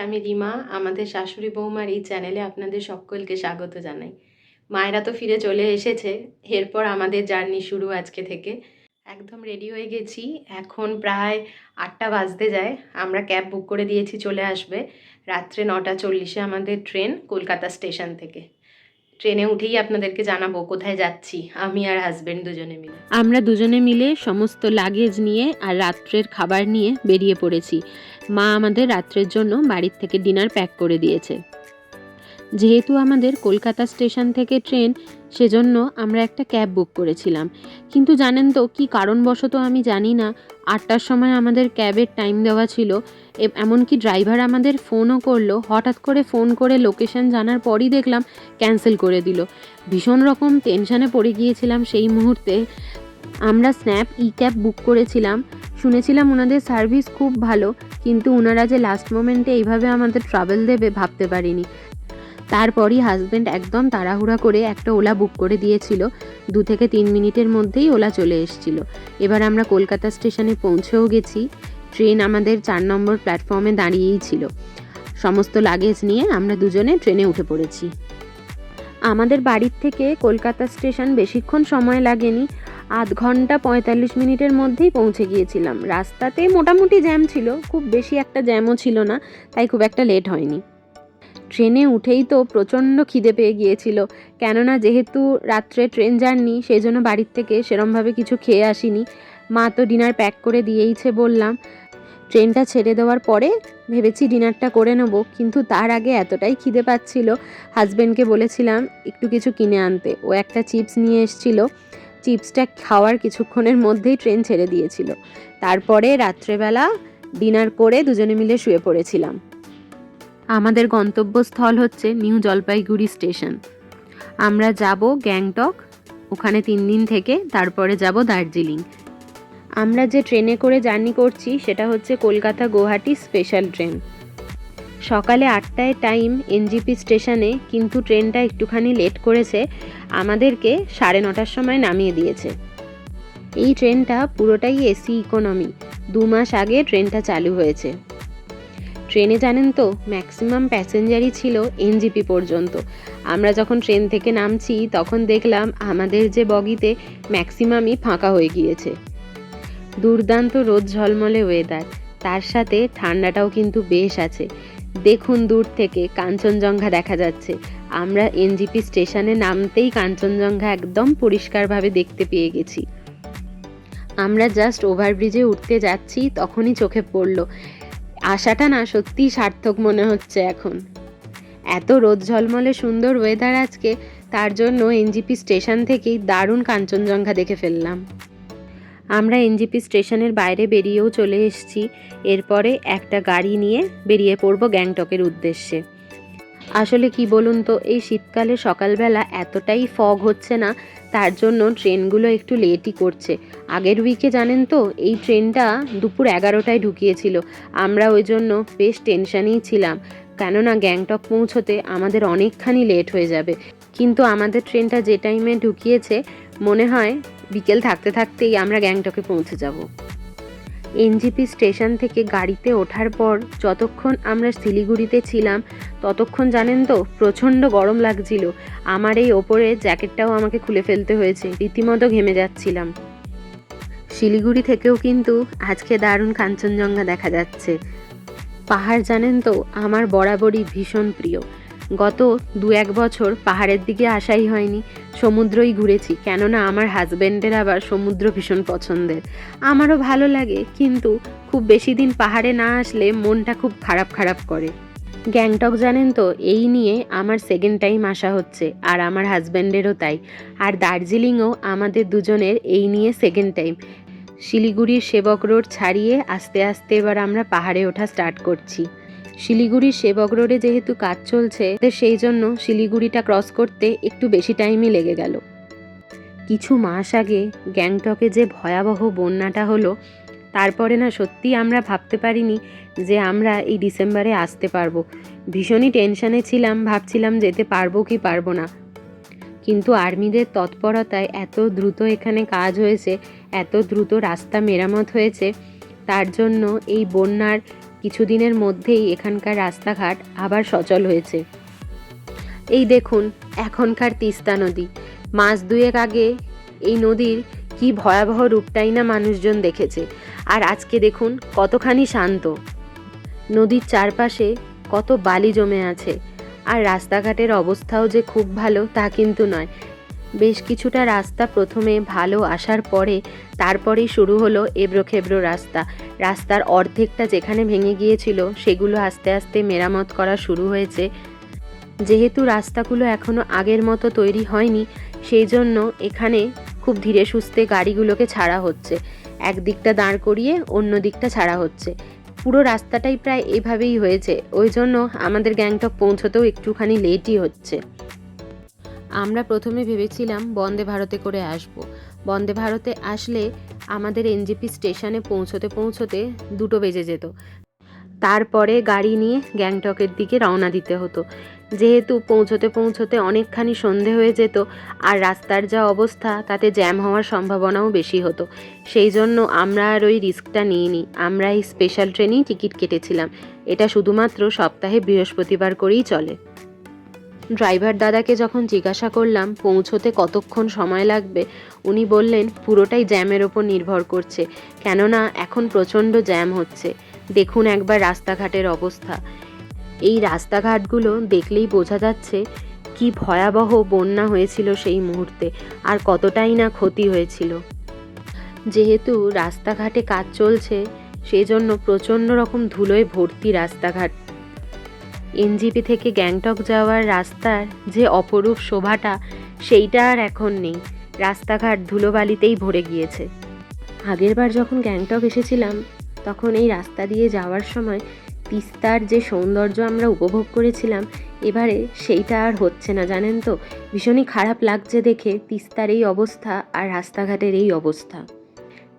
আমি রিমা। আমাদের শাশুড়ি বৌমার এই চ্যানেলে আপনাদের সকলকে স্বাগত জানাই। মায়েরা তো ফিরে চলে এসেছে, এরপর আমাদের জার্নি শুরু আজকে থেকে। একদম রেডি হয়ে গেছি, এখন প্রায় 8টা বাজতে যায়। আমরা ক্যাব বুক করে দিয়েছি, চলে আসবে। রাত্রে 9:40 আমাদের ট্রেন কলকাতা স্টেশন থেকে। ট্রেনে উঠেই আপনাদেরকে জানাবো কোথায় যাচ্ছি, আমি আর হাজব্যান্ড দুজনে মিলে। আমরা দুজনে মিলে সমস্ত লাগেজ নিয়ে আর রাত্রের খাবার নিয়ে বেরিয়ে পড়েছি। মা আমাদের রাত্রের জন্য বাড়ির থেকে ডিনার প্যাক করে দিয়েছে। যেহেতু আমাদের কলকাতা স্টেশন থেকে ট্রেন, সেজন্য আমরা একটা ক্যাব বুক করেছিলাম। কিন্তু জানেন তো কী কারণবশত আমি জানি না, 8টার সময় আমাদের ক্যাবের টাইম দেওয়া ছিল। এমনকি ড্রাইভার আমাদের ফোনও করলো, হঠাৎ করে ফোন করে লোকেশন জানার পরই দেখলাম ক্যান্সেল করে দিল। ভীষণ রকম টেনশানে পড়ে গিয়েছিলাম সেই মুহূর্তে। আমরা স্ন্যাপ ই ক্যাব বুক করেছিলাম, শুনেছিলাম ওনাদের সার্ভিস খুব ভালো, কিন্তু ওনারা যে লাস্ট মোমেন্টে এইভাবে আমাদের ট্রাভেল দেবে ভাবতে পারিনি। তারপরই হাজব্যান্ড একদম তাড়াহুড়া করে একটা ওলা বুক করে দিয়েছিল। 2 থেকে 3 মিনিটের মধ্যেই ওলা চলে এসেছিল। এবার আমরা কলকাতা স্টেশনে পৌঁছেও গেছি। ট্রেন আমাদের 4 নম্বর প্ল্যাটফর্মে দাঁড়িয়েই ছিল। সমস্ত লাগেজ নিয়ে আমরা দুজনে ট্রেনে উঠে পড়েছি। আমাদের বাড়ির থেকে কলকাতা স্টেশন বেশিক্ষণ সময় লাগেনি, 0.5 ঘন্টা 45 মিনিটের মধ্যেই পৌঁছে গিয়েছিলাম। রাস্তাতে মোটামুটি জ্যাম ছিল, খুব বেশি একটা জ্যামও ছিল না, তাই খুব একটা লেট হয়নি। ট্রেনে উঠেই তো প্রচণ্ড খিদে পেয়ে গিয়েছিল, কেননা যেহেতু রাত্রে ট্রেন জার্নি, সেই জন্য বাড়ির থেকে সেরমভাবে কিছু খেয়ে আসিনি। মা তো ডিনার প্যাক করে দিয়েইছে বললাম। ট্রেনটা ছেড়ে দেওয়ার পরে ভেবেছি ডিনারটা করে নেব, কিন্তু তার আগে এতটাই খিদে পাচ্ছিল, হাজব্যান্ডকে বলেছিলাম একটু কিছু কিনে আনতে। ও একটা চিপস নিয়ে এসেছিল। চিপসটা খাওয়ার কিছুক্ষণের মধ্যেই ট্রেন ছেড়ে দিয়েছিল। তারপরে রাত্রেবেলা ডিনার করে দুজনে মিলে শুয়ে পড়েছিলাম। আমাদের গন্তব্যস্থল হচ্ছে নিউ জলপাইগুড়ি স্টেশন। আমরা যাব গ্যাংটক, ওখানে 3 দিন থেকে তারপরে যাব দার্জিলিং। আমরা যে ট্রেনে করে জার্নি করছি সেটা হচ্ছে কলকাতা গুয়াহাটি স্পেশাল ট্রেন। সকালে 8টায় টাইম এনজিপি স্টেশনে, কিন্তু ট্রেনটা একটুখানি লেট করেছে, আমাদেরকে 9:30টার সময় নামিয়ে দিয়েছে। এই ট্রেনটা পুরোটাই এসি ইকোনমি। 2 মাস আগে ট্রেনটা চালু হয়েছে। ট্রেনে জানেন তো ম্যাক্সিমাম প্যাসেঞ্জারই ছিল এনজিপি পর্যন্ত। আমরা যখন ট্রেন থেকে নামছি তখন দেখলাম আমাদের যে বগিতে ম্যাক্সিমামই ফাঁকা হয়ে গিয়েছে। দুর্দান্ত রোদ ঝলমলে ওয়েদার, তার সাথে ঠান্ডাটাও কিন্তু বেশ আছে। দেখুন দূর থেকে কাঞ্চনজঙ্ঘা দেখা যাচ্ছে। আমরা এনজিপি স্টেশনে নামতেই কাঞ্চনজঙ্ঘা একদম পরিষ্কারভাবে দেখতে পেয়ে গেছি। আমরা জাস্ট ওভারব্রিজে উঠতে যাচ্ছি, তখনই চোখে পড়ল। আশাটা না সত্যিই সার্থক মনে হচ্ছে এখন। এত রোদ ঝলমলে সুন্দর ওয়েদার আজকে, তার জন্য এনজিপি স্টেশন থেকেই দারুণ কাঞ্চনজঙ্ঘা দেখে ফেললাম। আমরা এনজিপি স্টেশনের বাইরে বেরিয়েও চলে এসেছি। এরপরে একটা গাড়ি নিয়ে বেরিয়ে পড়ব গ্যাংটকের উদ্দেশ্যে। আসলে কি বলুন তো, এই শীতকালে সকালবেলা এতটাই ফগ হচ্ছে না, তার জন্য ট্রেনগুলো একটু লেটই করছে। আগের উইকে জানেন তো এই ট্রেনটা দুপুর 11টায় ঢুকিয়েছিল। আমরা ওই জন্য বেশ টেনশানেই ছিলাম, কেননা গ্যাংটক পৌঁছতে আমাদের অনেকখানি লেট হয়ে যাবে। কিন্তু আমাদের ট্রেনটা যে টাইমে ঢুকিয়েছে, মনে হয় বিকেল থাকতে থাকতেই আমরা গ্যাংটকে পৌঁছে যাব। এনজিপি স্টেশন থেকে গাড়িতে ওঠার পর যতক্ষণ আমরা শিলিগুড়িতে ছিলাম, ততক্ষণ জানেন তো প্রচণ্ড গরম লাগছিল। আমার এই ওপরে জ্যাকেটটাও আমাকে খুলে ফেলতে হয়েছে, রীতিমতো ঘেমে যাচ্ছিলাম। শিলিগুড়ি থেকেও কিন্তু আজকে দারুণ কাঞ্চনজঙ্ঘা দেখা যাচ্ছে। পাহাড় জানেন তো আমার বরাবরই ভীষণ প্রিয়। গত 2-1 বছর পাহাড়ের দিকে আসাই হয়নি, সমুদ্রই ঘুরেছি, কেননা আমার হাজব্যান্ডের আবার সমুদ্র ভীষণ পছন্দের। আমারও ভালো লাগে, কিন্তু খুব বেশি দিন পাহাড়ে না আসলে মনটা খুব খারাপ খারাপ করে। গ্যাংটক জানেন তো এই নিয়ে আমার 2nd টাইম আসা হচ্ছে, আর আমার হাজব্যান্ডেরও তাই। আর দার্জিলিংও আমাদের দুজনের এই নিয়ে 2nd টাইম। শিলিগুড়ির সেবক রোড ছাড়িয়ে আস্তে আস্তে এবার আমরা পাহাড়ে ওঠা স্টার্ট করছি। শিলিগুড়ির সেবক রোডে যেহেতু কাজ চলছে, সেই জন্য শিলিগুড়িটা ক্রস করতে একটু বেশি টাইমই লেগে গেল। কিছু মাস আগে গ্যাংটকে যে ভয়াবহ বন্যাটা হলো, তারপরে না সত্যি আমরা ভাবতে পারিনি যে আমরা এই ডিসেম্বরে আসতে পারবো। ভীষণই টেনশানে ছিলাম, ভাবছিলাম যেতে পারবো কি পারবো না। কিন্তু আর্মিদের তৎপরতায় এত দ্রুত এখানে কাজ হয়েছে, এত দ্রুত রাস্তা মেরামত হয়েছে, তার জন্য এই বন্যার কিছুদিনের মধ্যেই এখানকার রাস্তাঘাট আবার সচল হয়েছে। এই দেখুন এখনকার তিস্তা নদী, মাস দুয়েক আগে এই নদীর কি ভয়াবহ রূপটাই না মানুষজন দেখেছে, আর আজকে দেখুন কতখানি শান্ত। নদীর চারপাশে কত বালি জমে আছে, আর রাস্তাঘাটের অবস্থাও যে খুব ভালো তা কিন্তু নয়। বেশ কিছুটা রাস্তা প্রথমে ভালো আসার পরে তারপরেই শুরু হলো এবড়োখেবড়ো রাস্তা। রাস্তার অর্ধেকটা যেখানে ভেঙে গিয়েছিল সেগুলো আস্তে আস্তে মেরামত করা শুরু হয়েছে। যেহেতু রাস্তাগুলো এখনও আগের মতো তৈরি হয়নি, সেই জন্য এখানে খুব ধীরে সুস্থে গাড়িগুলোকে ছাড়া হচ্ছে, একদিকটা দাঁড় করিয়ে অন্য দিকটা ছাড়া হচ্ছে। পুরো রাস্তাটাই প্রায় এভাবেই হয়েছে, ওই জন্য আমাদের গ্যাংটক পৌঁছতেও একটুখানি লেটই হচ্ছে। আমরা প্রথমে ভেবেছিলাম বন্দে ভারতে করে আসব। বন্দে ভারতে আসলে আমাদের এনজেপি স্টেশনে পৌঁছতে পৌঁছতে 2টো বেজে যেত, তারপরে গাড়ি নিয়ে গ্যাংটকের দিকে রওনা দিতে হতো। যেহেতু পৌঁছতে পৌঁছতে অনেকখানি সন্ধে হয়ে যেত, আর রাস্তার যা অবস্থা তাতে জ্যাম হওয়ার সম্ভাবনাও বেশি হতো, সেই জন্য আমরা আর ওই রিস্কটা নিইনি। আমরা এই স্পেশাল ট্রেনেই টিকিট কেটেছিলাম। এটা শুধুমাত্র সপ্তাহে বৃহস্পতিবার করেই চলে। ড্রাইভার দাদাকে যখন জিজ্ঞাসা করলাম পৌঁছতে কতক্ষণ সময় লাগবে, উনি বললেন পুরোটাই জ্যামের ওপর নির্ভর করছে, কেননা এখন প্রচণ্ড জ্যাম হচ্ছে। দেখুন একবার রাস্তাঘাটের অবস্থা। এই রাস্তাঘাটগুলো দেখলেই বোঝা যাচ্ছে কি ভয়াবহ বন্যা হয়েছিল সেই মুহূর্তে, আর কতটাই না ক্ষতি হয়েছিল। যেহেতু রাস্তাঘাটে কাজ চলছে, সেই জন্য প্রচণ্ড রকম ধুলোয় ভর্তি রাস্তাঘাট। এনজেপি থেকে গ্যাংটক যাওয়ার রাস্তার যে অপরূপ শোভাটা, সেইটা আর এখন নেই। রাস্তাঘাট ধুলোবালিতেই ভরে গিয়েছে। আগেরবার যখন গ্যাংটক এসেছিলাম তখন এই রাস্তা দিয়ে যাওয়ার সময় তিস্তার যে সৌন্দর্য আমরা উপভোগ করেছিলাম, এবারে সেইটা আর হচ্ছে না, জানেন তো। ভীষণই খারাপ লাগছে দেখে তিস্তার এই অবস্থা আর রাস্তাঘাটের এই অবস্থা।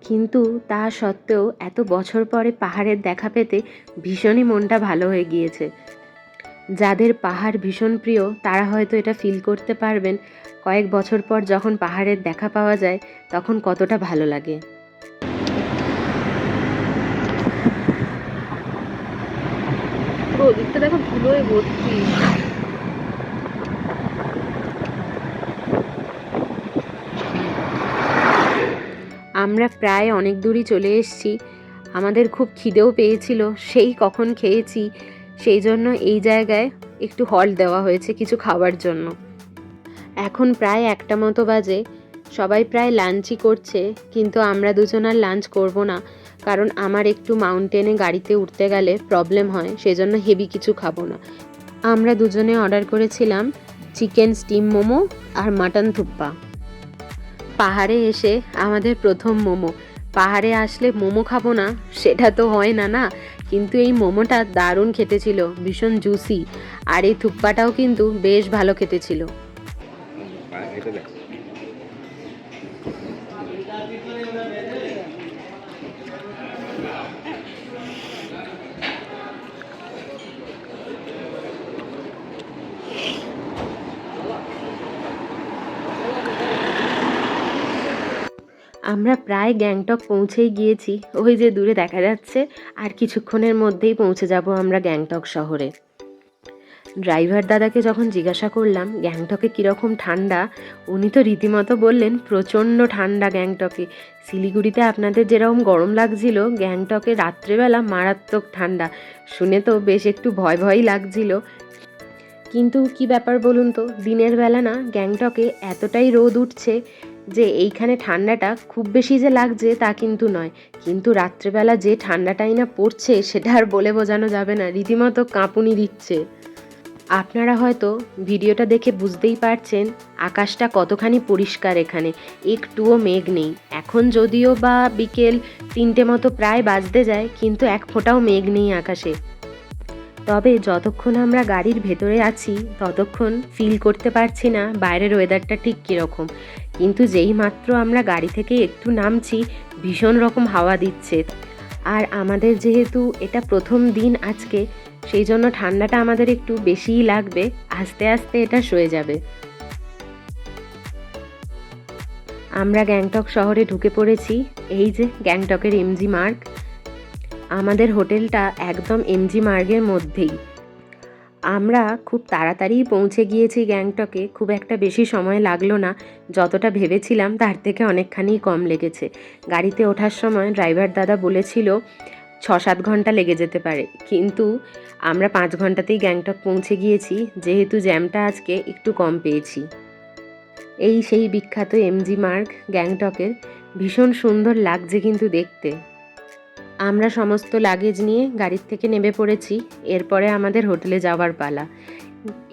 কিন্তু তা সত্ত্বেও এত বছর পরে পাহাড়ের দেখা পেতে ভীষণই মনটা ভালো হয়ে গিয়েছে। যাদের পাহাড় ভীষণ প্রিয় তারা হয়তো এটা ফিল করতে পারবেন, কয়েক বছর পর যখন পাহাড়ের দেখা পাওয়া যায় তখন কতটা ভালো লাগে। পুরো ওদিকটা দেখো ধুলোয় ভর্তি। আমরা প্রায় অনেক দূরই চলে এসেছি। আমাদের খুব খিদেও পেয়েছিল, সেই কখন খেয়েছি, সেই জন্য এই জায়গায় একটু হল্ট দেওয়া হয়েছে কিছু খাবার জন্য। এখন প্রায় 1টা মতো বাজে, সবাই প্রায় লাঞ্চই করছে, কিন্তু আমরা দুজন আর লাঞ্চ করব না, কারণ আমার একটু মাউন্টেনে গাড়িতে উঠতে গেলে প্রবলেম হয়, সেজন্য হেভি কিছু খাবো না। আমরা দুজনে অর্ডার করেছিলাম চিকেন স্টিম মোমো আর মাটন থুপ্পা। পাহাড়ে এসে আমাদের প্রথম মোমো। পাহাড়ে আসলে মোমো খাবো না সেটা তো হয় না না, কিন্তু এই মোমোটা দারুণ খেতে ছিল, ভীষণ জুসি, আর এই থুপ্পাটাও কিন্তু বেশ ভালো খেতে ছিল। আমরা প্রায় গ্যাংটক পৌঁছেই গিয়েছি, ওই যে দূরে দেখা যাচ্ছে, আর কিছুক্ষণের মধ্যেই পৌঁছে যাব আমরা গ্যাংটক শহরে। ড্রাইভার দাদাকে যখন জিজ্ঞাসা করলাম গ্যাংটকে কীরকম ঠান্ডা, উনি তো রীতিমতো বললেন প্রচণ্ড ঠান্ডা গ্যাংটকে। শিলিগুড়িতে আপনাদের যেরকম গরম লাগছিল, গ্যাংটকে রাত্রেবেলা মারাত্মক ঠান্ডা। শুনে তো বেশ একটু ভয় ভয়ই লাগছিল। কিন্তু কি ব্যাপার বলুন তো, দিনের বেলা না গ্যাংটকে এতটাই রোদ উঠছে যে এইখানে ঠান্ডাটা খুব বেশি যে লাগছে তা কিন্তু নয়, কিন্তু রাত্রেবেলা যে ঠান্ডাটাই না পড়ছে সেটা আর বলে বোঝানো যাবে না, রীতিমতো কাঁপুনি দিচ্ছে। আপনারা হয়তো ভিডিওটা দেখে বুঝতেই পারছেন আকাশটা কতখানি পরিষ্কার, এখানে একটুও মেঘ নেই। এখন যদিও বা বিকেল 3টে মতো প্রায় বাজতে যায়, কিন্তু এক ফোঁটাও মেঘ নেই আকাশে। তবে যতক্ষণ আমরা গাড়ির ভেতরে আছি ততক্ষণ ফিল করতে পারছি না বাইরের ওয়েদারটা ঠিক কীরকম, কিন্তু যেই মাত্র আমরা গাড়ি থেকে একটু নামছি ভীষণ রকম হাওয়া দিচ্ছে। আর আমাদের যেহেতু এটা প্রথম দিন আজকে, সেই জন্য ঠান্ডাটা আমাদের একটু বেশিই লাগবে, আস্তে আস্তে এটা সয়ে যাবে। আমরা গ্যাংটক শহরে ঢুকে পড়েছি, এই যে গ্যাংটকের এমজি মার্গ। আমাদের হোটেলটা একদম এমজি মার্গের মধ্যেই। আমরা খুব তাড়াতাড়িই পৌঁছে গিয়েছি গ্যাংটকে, খুব একটা বেশি সময় লাগলো না, যতটা ভেবেছিলাম তার থেকে অনেকখানি কম লেগেছে। গাড়িতে ওঠার সময় ড্রাইভার দাদা বলেছিল 6-7 ঘন্টা লেগে যেতে পারে, কিন্তু আমরা 5 ঘন্টাতেই গ্যাংটক পৌঁছে গিয়েছি, যেহেতু জ্যামটা আজকে একটু কম পেয়েছি। এই সেই বিখ্যাত এমজি মার্গ গ্যাংটকের। ভীষণ সুন্দর লাগছে কিন্তু দেখতে। আমরা সমস্ত লাগেজ নিয়ে গাড়ির থেকে নেমে পড়েছি। এরপরে আমাদের হোটেলে যাওয়ার পালা।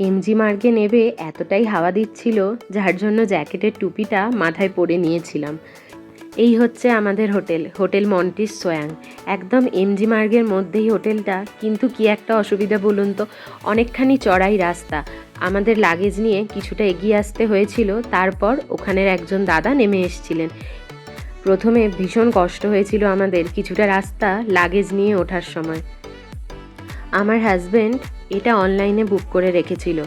এমজি মার্গে নেবে এতটাই হাওয়া দিচ্ছিল, যার জন্য জ্যাকেটের টুপিটা মাথায় পরে নিয়েছিলাম। এই হচ্ছে আমাদের হোটেল, হোটেল মন্টিস সোয়াং। একদম এমজি মার্গের মধ্যেই হোটেলটা, কিন্তু কি একটা অসুবিধা বলুন তো, অনেকখানি চড়াই রাস্তা। আমাদের লাগেজ নিয়ে কিছুটা এগিয়ে আসতে হয়েছিল, তারপর ওখানের একজন দাদা নেমে এসেছিলেন। প্রথমে ভীষণ কষ্ট হয়েছিল আমাদের কিছুটা রাস্তা লাগেজ নিয়ে ওঠার সময়। আমার হাজব্যান্ড এটা অনলাইনে বুক করে রেখেছিল।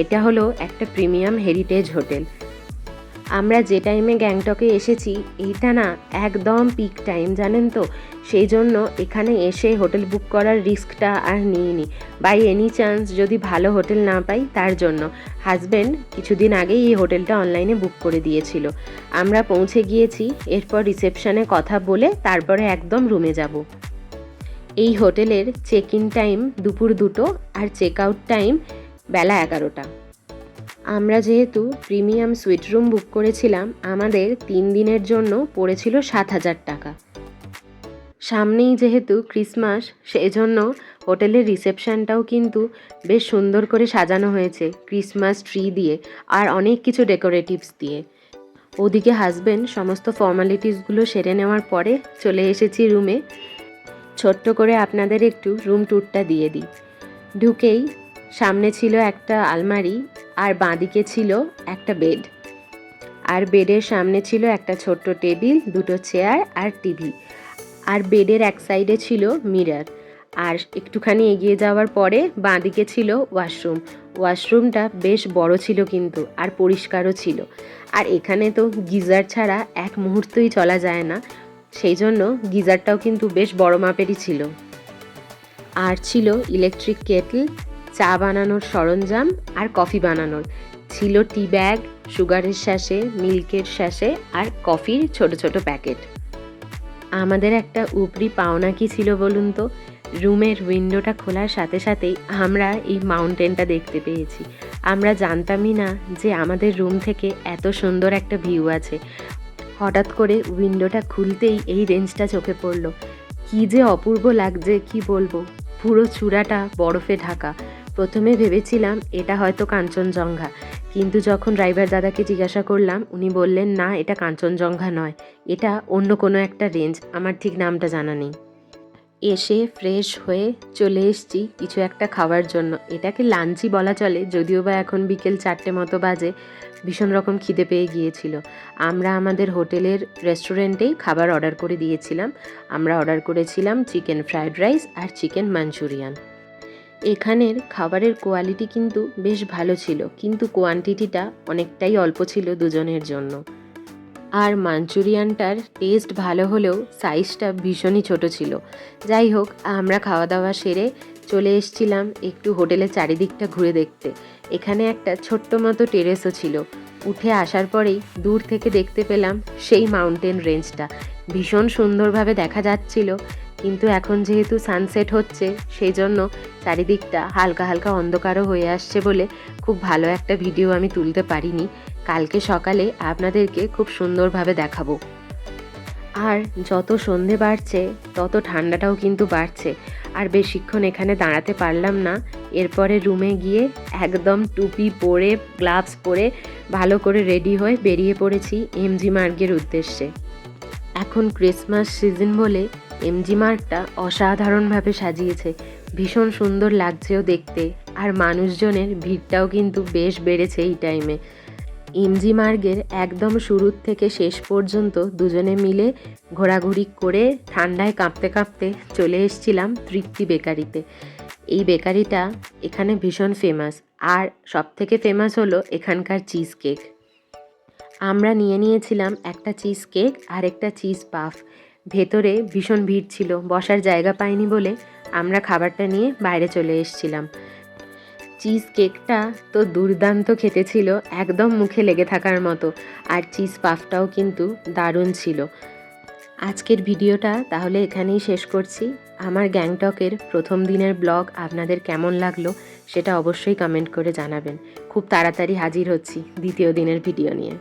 এটা হলো একটা প্রিমিয়াম হেরিটেজ হোটেল। আমরা যে টাইমে গ্যাংটকে এসেছি এইটা না একদম পিক টাইম, জানেন তো, সেই জন্য এখানে এসে হোটেল বুক করার রিস্কটা আর নিইনি। বাই এনি চান্স যদি ভালো হোটেল না পাই, তার জন্য হাজব্যান্ড কিছুদিন আগেই এই হোটেলটা অনলাইনে বুক করে দিয়েছিল। আমরা পৌঁছে গিয়েছি, এরপর রিসেপশনে কথা বলে তারপরে একদম রুমে যাব। এই হোটেলের চেক ইন টাইম দুপুর 2টো আর চেক আউট টাইম বেলা 11টা। আমরা যেহেতু প্রিমিয়াম সুইট রুম বুক করেছিলাম, আমাদের 3 দিনের জন্য পড়েছিল 7,000 টাকা। সামনেই যেহেতু ক্রিসমাস, সেই জন্য হোটেলের রিসেপশনটাও কিন্তু বেশ সুন্দর করে সাজানো হয়েছে ক্রিসমাস ট্রি দিয়ে আর অনেক কিছু ডেকোরেটিভস দিয়ে। ওদিকে হাজব্যান্ড সমস্ত ফর্মালিটিসগুলো সেরে নেওয়ার পরে চলে এসেছি রুমে। ছোট্ট করে আপনাদের একটু রুম ট্যুরটা দিয়ে দিই। ঢুকেই সামনে ছিল একটা আলমারি, আর বাঁদিকে ছিল একটা বেড, আর বেডের সামনে ছিল একটা ছোট্ট টেবিল, 2টো চেয়ার আর টিভি, আর বেডের এক সাইডে ছিল মিরর। আর একটুখানি এগিয়ে যাওয়ার পরে বাঁদিকে ছিল ওয়াশরুম। ওয়াশরুমটা বেশ বড় ছিল কিন্তু, আর পরিষ্কারও ছিল। আর এখানে তো গিজার ছাড়া এক মুহূর্তই চলা যায় না, সেই জন্য গিজারটাও কিন্তু বেশ বড় মাপেরই ছিল। আর ছিল ইলেকট্রিক কেটল, চা বানানোর সরঞ্জাম আর কফি বানানোর। ছিল টি ব্যাগ, সুগারের শ্যাশে, মিল্কের শ্যাশে আর কফির ছোট ছোট প্যাকেট। আমাদের একটা উপরি পাওনা কি ছিল বলুন তো, রুমের উইন্ডোটা খোলার সাথে সাথেই আমরা এই মাউন্টেনটা দেখতে পেয়েছি। আমরা জানতামই না যে আমাদের রুম থেকে এত সুন্দর একটা ভিউ আছে। হঠাৎ করে উইন্ডোটা খুলতেই এই রেঞ্জটা চোখে পড়লো। কী যে অপূর্ব লাগছে কি বলবো, পুরো চূড়াটা বরফে ঢাকা। প্রথমে ভেবেছিলাম এটা হয়তো কাঞ্চনজঙ্ঘা, কিন্তু যখন ড্রাইভার দাদাকে জিজ্ঞাসা করলাম, উনি বললেন না, এটা কাঞ্চনজঙ্ঘা নয়, এটা অন্য কোনো একটা রেঞ্জ, আমার ঠিক নামটা জানা নেই। এসে ফ্রেশ হয়ে চলে এসেছি কিছু একটা খাওয়ার জন্য। এটাকে লাঞ্চই বলা চলে, যদিও বা এখন বিকেল 4টে মতো বাজে। ভীষণ রকম খিদে পেয়ে গিয়েছিল। আমরা আমাদের হোটেলের রেস্টুরেন্টেই খাবার অর্ডার করে দিয়েছিলাম। আমরা অর্ডার করেছিলাম চিকেন ফ্রায়েড রাইস আর চিকেন মাঞ্চুরিয়ান। এখানের খাবারের কোয়ালিটি কিন্তু বেশ ভালো ছিল, কিন্তু কোয়ান্টিটিটা অনেকটাই অল্প ছিল দুজনের জন্য। আর মাঞ্চুরিয়ানটার টেস্ট ভালো হলেও সাইজটা ভীষণই ছোট ছিল। যাই হোক, আমরা খাওয়া দাওয়া সেরে চলে এসেছিলাম একটু হোটেলের চারিদিকটা ঘুরে দেখতে। এখানে একটা ছোট্ট মতো টেরেসও ছিল। উঠে আসার পরেই দূর থেকে দেখতে পেলাম সেই মাউন্টেন রেঞ্জটা। ভীষণ সুন্দরভাবে দেখা যাচ্ছিল, কিন্তু এখন যেহেতু সানসেট হচ্ছে, সেই জন্য চারিদিকটা হালকা হালকা অন্ধকারও হয়ে আসছে বলে খুব ভালো একটা ভিডিও আমি তুলতে পারিনি। কালকে সকালে আপনাদেরকে খুব সুন্দরভাবে দেখাবো। আর যত সন্ধে বাড়ছে তত ঠান্ডাটাও কিন্তু বাড়ছে। আর বেশিক্ষণ এখানে দাঁড়াতে পারলাম না। এরপরে রুমে গিয়ে একদম টুপি পরে, গ্লাভস পরে, ভালো করে রেডি হয়ে বেরিয়ে পড়েছি এমজি মার্গের উদ্দেশ্যে। এখন ক্রিসমাস সিজন বলে এমজি মার্গটা অসাধারণভাবে সাজিয়েছে। ভীষণ সুন্দর লাগছেও দেখতে, আর মানুষজনের ভিড়টাও কিন্তু বেশ বেড়েছে এই টাইমে। এমজি মার্গের একদম শুরুর থেকে শেষ পর্যন্ত দুজনে মিলে ঘোরাঘুরি করে ঠান্ডায় কাঁপতে কাঁপতে চলে এসেছিলাম তৃপ্তি বেকারিতে। এই বেকারিটা এখানে ভীষণ ফেমাস, আর সবথেকে ফেমাস হলো এখানকার চিজ কেক। আমরা নিয়েছিলাম একটা চিজ কেক আর একটা চিজ পাফ। ভেতরে ভীষণ ভিড় ছিল, বসার জায়গা পাইনি বলে আমরা খাবারটা নিয়ে বাইরে চলে এসেছিলাম। চিজ কেকটা তো দুর্দান্ত খেতে ছিল, একদম মুখে লেগে থাকার মতো, আর চিজ পাফটাও কিন্তু দারুণ ছিল। আজকের ভিডিওটা তাহলে এখানেই শেষ করছি। আমার গ্যাংটকের প্রথম দিনের ব্লগ আপনাদের কেমন লাগলো সেটা অবশ্যই কমেন্ট করে জানাবেন। খুব তাড়াতাড়ি হাজির হচ্ছি দ্বিতীয় দিনের ভিডিও নিয়ে।